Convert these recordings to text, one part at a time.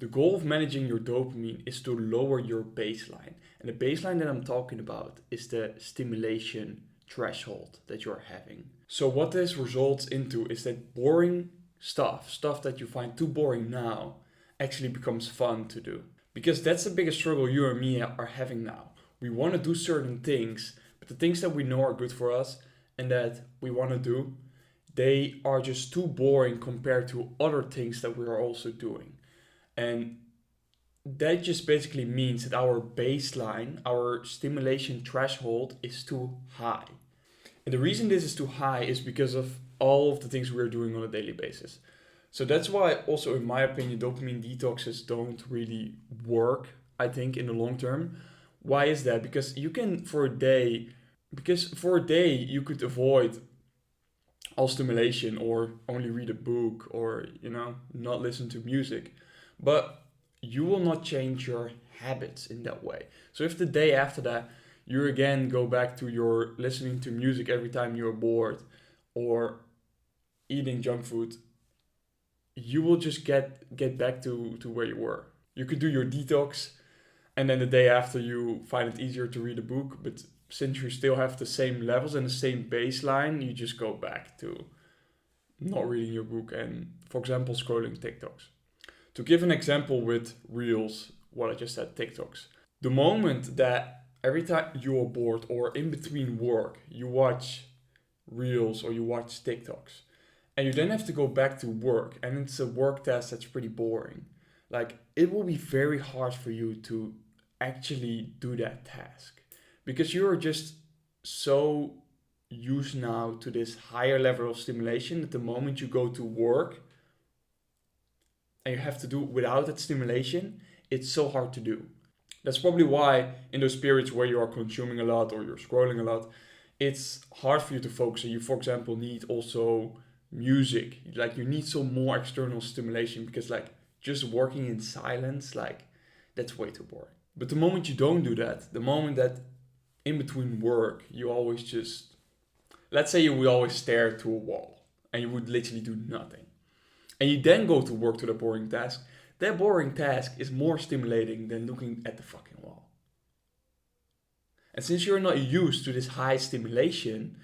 The goal of managing your dopamine is to lower your baseline. And the baseline that I'm talking about is the stimulation threshold that you're having. So what this results into is that boring stuff that you find too boring now, actually becomes fun to do. Because that's the biggest struggle you and me are having now. We want to do certain things, but the things that we know are good for us and that we want to do, they are just too boring compared to other things that we are also doing. And that just basically means that our baseline, our stimulation threshold is too high. And the reason this is too high is because of all of the things we're doing on a daily basis. So that's why also in my opinion dopamine detoxes don't really work, I think, in the long term. Why is that? Because you can for a day you could avoid all stimulation or only read a book or not listen to music. But you will not change your habits in that way. So if the day after that you again go back to your listening to music every time you're bored or eating junk food, you will just get back to where you were. You could do your detox and then the day after you find it easier to read a book, but since you still have the same levels and the same baseline, you just go back to not reading your book and, for example, scrolling TikToks. To give an example with Reels, what I just said, TikToks. The moment that every time you are bored or in between work, you watch Reels or you watch TikToks, and you then have to go back to work, and it's a work task that's pretty boring, like it will be very hard for you to actually do that task because you're just so used now to this higher level of stimulation that the moment you go to work and you have to do it without that stimulation, it's so hard to do. That's probably why in those periods where you are consuming a lot or you're scrolling a lot, it's hard for you to focus. And you, for example, need also music. Like you need some more external stimulation because like just working in silence, like that's way too boring. But the moment you don't do that, the moment that in between work, you always just, let's say you would always stare to a wall and you would literally do nothing. And you then go to work to the boring task. That boring task is more stimulating than looking at the fucking wall. And since you're not used to this high stimulation,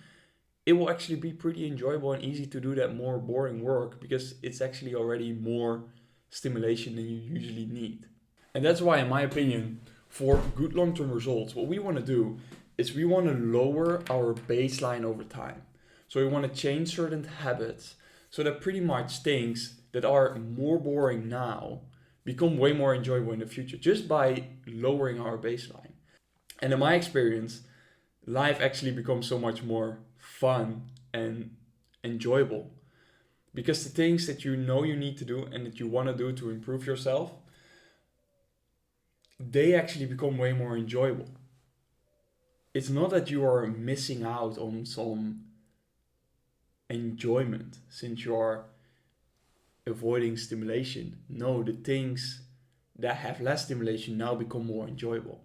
it will actually be pretty enjoyable and easy to do that more boring work because it's actually already more stimulation than you usually need. And that's why, in my opinion, for good long-term results, what we want to do is we want to lower our baseline over time. So we want to change certain habits so that pretty much things that are more boring now become way more enjoyable in the future just by lowering our baseline. And in my experience, life actually becomes so much more fun and enjoyable because the things that you know you need to do and that you want to do to improve yourself, they actually become way more enjoyable. It's not that you are missing out on some enjoyment since you are avoiding stimulation. No, the things that have less stimulation now become more enjoyable.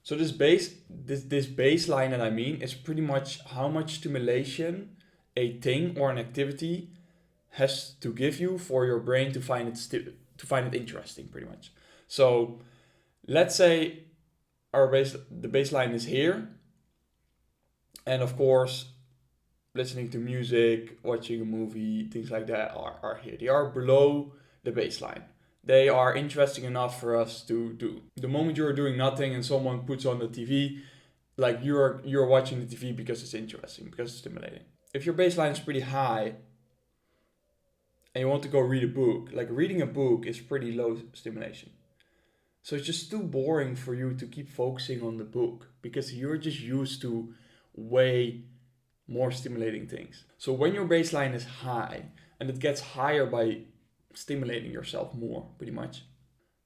So this baseline that I mean is pretty much how much stimulation a thing or an activity has to give you for your brain to find it interesting, pretty much. So let's say the baseline is here, and of course listening to music, watching a movie, things like that are here. They are below the baseline. They are interesting enough for us to do. The moment you're doing nothing and someone puts on the TV, like you're watching the TV because it's interesting, because it's stimulating. If your baseline is pretty high and you want to go read a book, like reading a book is pretty low stimulation. So it's just too boring for you to keep focusing on the book because you're just used to way more stimulating things. So when your baseline is high and it gets higher by stimulating yourself more, pretty much,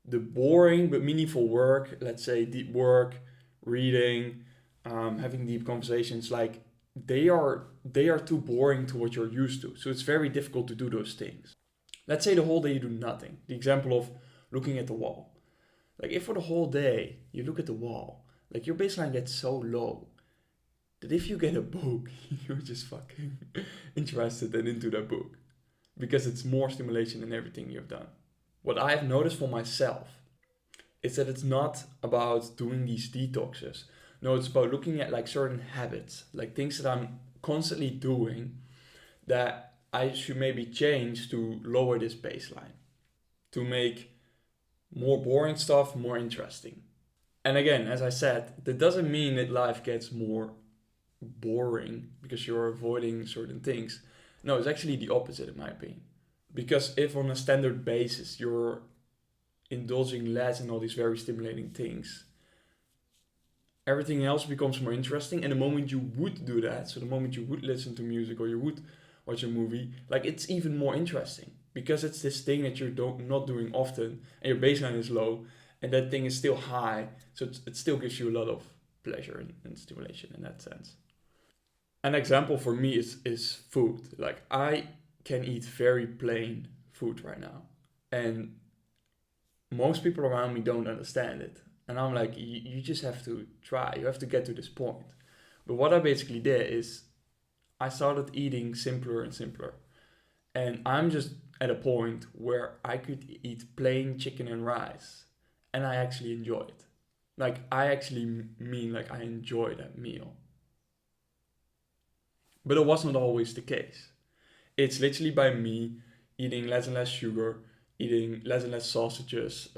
the boring but meaningful work, let's say deep work, reading, having deep conversations, like they are too boring to what you're used to. So it's very difficult to do those things. Let's say the whole day you do nothing. The example of looking at the wall. Like if for the whole day you look at the wall, like your baseline gets so low that if you get a book, you're just fucking interested and into that book because it's more stimulation than everything you've done. what I've noticed for myself is that it's not about doing these detoxes. No, it's about looking at like certain habits, like things that I'm constantly doing that I should maybe change to lower this baseline, to make more boring stuff more interesting. And again, as I said, that doesn't mean that life gets more boring because you're avoiding certain things. No, it's actually the opposite, in my opinion. Because if on a standard basis you're indulging less in all these very stimulating things, everything else becomes more interesting. And the moment you would do that, so the moment you would listen to music or you would watch a movie, like it's even more interesting because it's this thing that you're not doing often and your baseline is low and that thing is still high. So it still gives you a lot of pleasure and stimulation in that sense. An example for me is food. Like I can eat very plain food right now. And most people around me don't understand it. And I'm like, you just have to try. You have to get to this point. But what I basically did is I started eating simpler and simpler. And I'm just at a point where I could eat plain chicken and rice. And I actually enjoy it. Like, I actually mean, like, I enjoy that meal. But it was not always the case. It's literally by me eating less and less sugar, eating less and less sausages,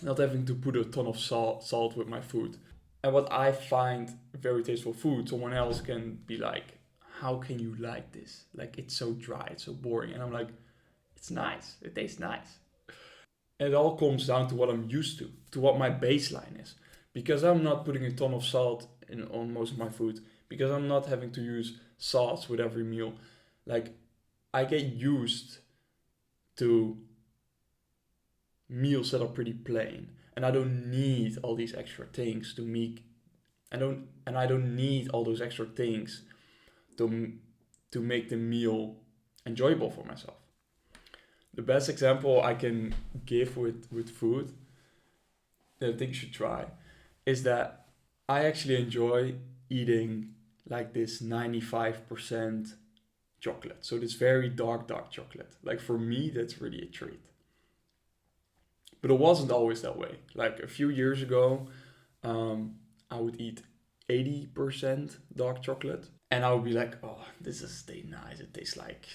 not having to put a ton of salt with my food. And what I find very tasteful food, someone else can be like, how can you like this? Like, it's so dry, it's so boring. And I'm like, it's nice, it tastes nice. And it all comes down to what I'm used to what my baseline is. Because I'm not putting a ton of salt on most of my food, because I'm not having to use sauce with every meal. Like, I get used to meals that are pretty plain, and I don't need all these extra things to make. I don't need all those extra things to make the meal enjoyable for myself. The best example I can give with food that I think you should try is that I actually enjoy eating like this 95% chocolate. So this very dark chocolate. Like for me, that's really a treat. But it wasn't always that way. Like a few years ago, I would eat 80% dark chocolate. And I would be like, oh, this is nice. It tastes like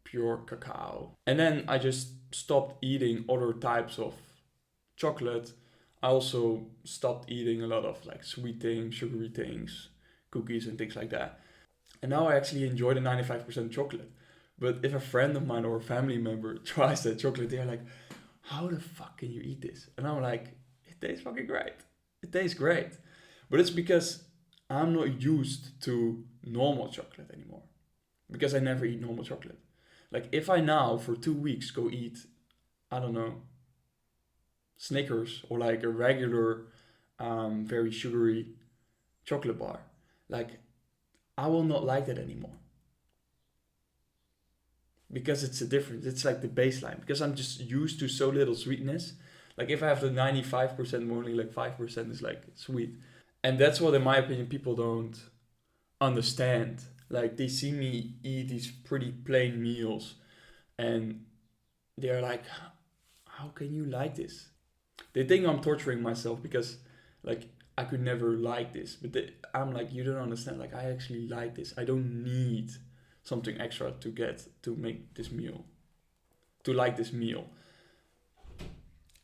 pure cacao. And then I just stopped eating other types of chocolate. I also stopped eating a lot of like sweet things, sugary things, cookies and things like that. And now I actually enjoy the 95% chocolate. But if a friend of mine or a family member tries that chocolate, they're like, how the fuck can you eat this? And I'm like, it tastes fucking great. It tastes great. But it's because I'm not used to normal chocolate anymore. Because I never eat normal chocolate. Like if I now for 2 weeks go eat, I don't know, Snickers or like a regular, very sugary chocolate bar, like I will not like that anymore. Because it's a difference. It's like the baseline. Because I'm just used to so little sweetness. Like if I have the 95%, only like 5% is like sweet. And that's what, in my opinion, people don't understand. Like they see me eat these pretty plain meals and they're like, how can you like this? They think I'm torturing myself because like I could never like this. But I'm like, you don't understand. Like I actually like this. I don't need something extra to make this meal, to like this meal.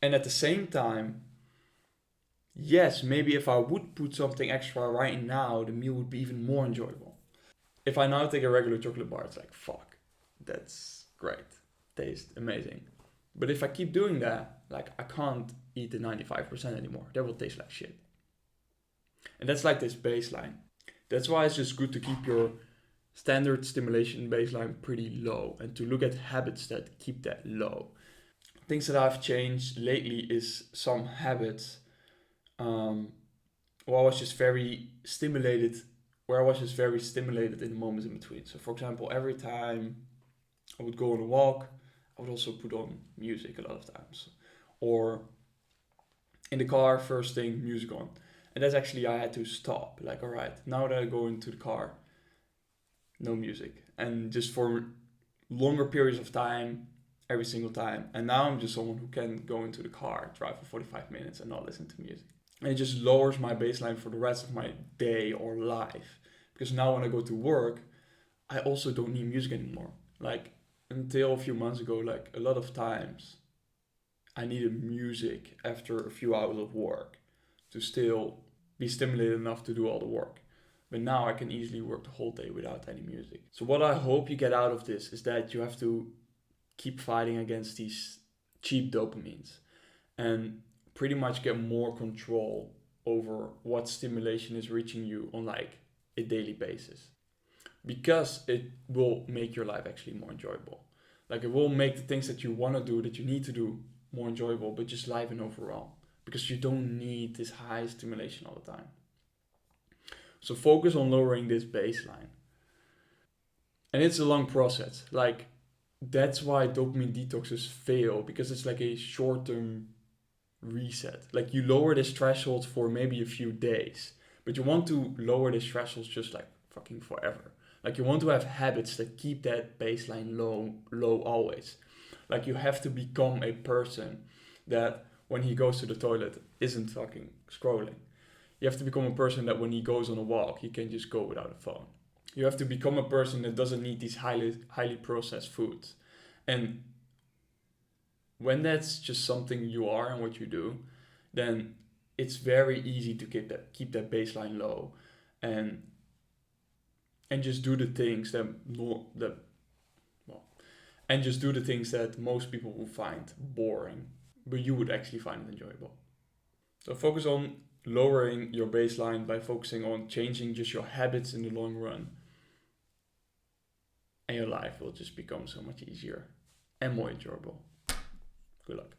And at the same time, yes, maybe if I would put something extra right now, the meal would be even more enjoyable. If I now take a regular chocolate bar, it's like, fuck, that's great. Tastes amazing. But if I keep doing that, like I can't eat the 95% anymore. That will taste like shit. And that's like this baseline. That's why it's just good to keep your standard stimulation baseline pretty low and to look at habits that keep that low. Things that I've changed lately is some habits where I was just very stimulated in the moments in between. So for example, every time I would go on a walk, I would also put on music a lot of times. Or in the car, first thing, music on. And that's actually, I had to stop. Like, all right, now that I go into the car, no music. And just for longer periods of time, every single time. And now I'm just someone who can go into the car, drive for 45 minutes and not listen to music. And it just lowers my baseline for the rest of my day or life. Because now when I go to work, I also don't need music anymore. Like until a few months ago, like a lot of times I needed music after a few hours of work to still be stimulated enough to do all the work. But now I can easily work the whole day without any music. So what I hope you get out of this is that you have to keep fighting against these cheap dopamines and pretty much get more control over what stimulation is reaching you on like a daily basis, because it will make your life actually more enjoyable. Like it will make the things that you want to do, that you need to do, more enjoyable, but just life and overall, because you don't need this high stimulation all the time. So focus on lowering this baseline. And it's a long process. Like that's why dopamine detoxes fail, because it's like a short-term reset. Like you lower this threshold for maybe a few days, but you want to lower this threshold just like fucking forever. Like you want to have habits that keep that baseline low always. Like you have to become a person that when he goes to the toilet isn't fucking scrolling. You have to become a person that when he goes on a walk, he can just go without a phone. You have to become a person that doesn't need these highly processed foods. And when that's just something you are and what you do, then it's very easy to keep that baseline low, and just do the things and just do the things that most people will find boring, but you would actually find it enjoyable. So focus on lowering your baseline by focusing on changing just your habits in the long run, and your life will just become so much easier and more enjoyable. Good luck.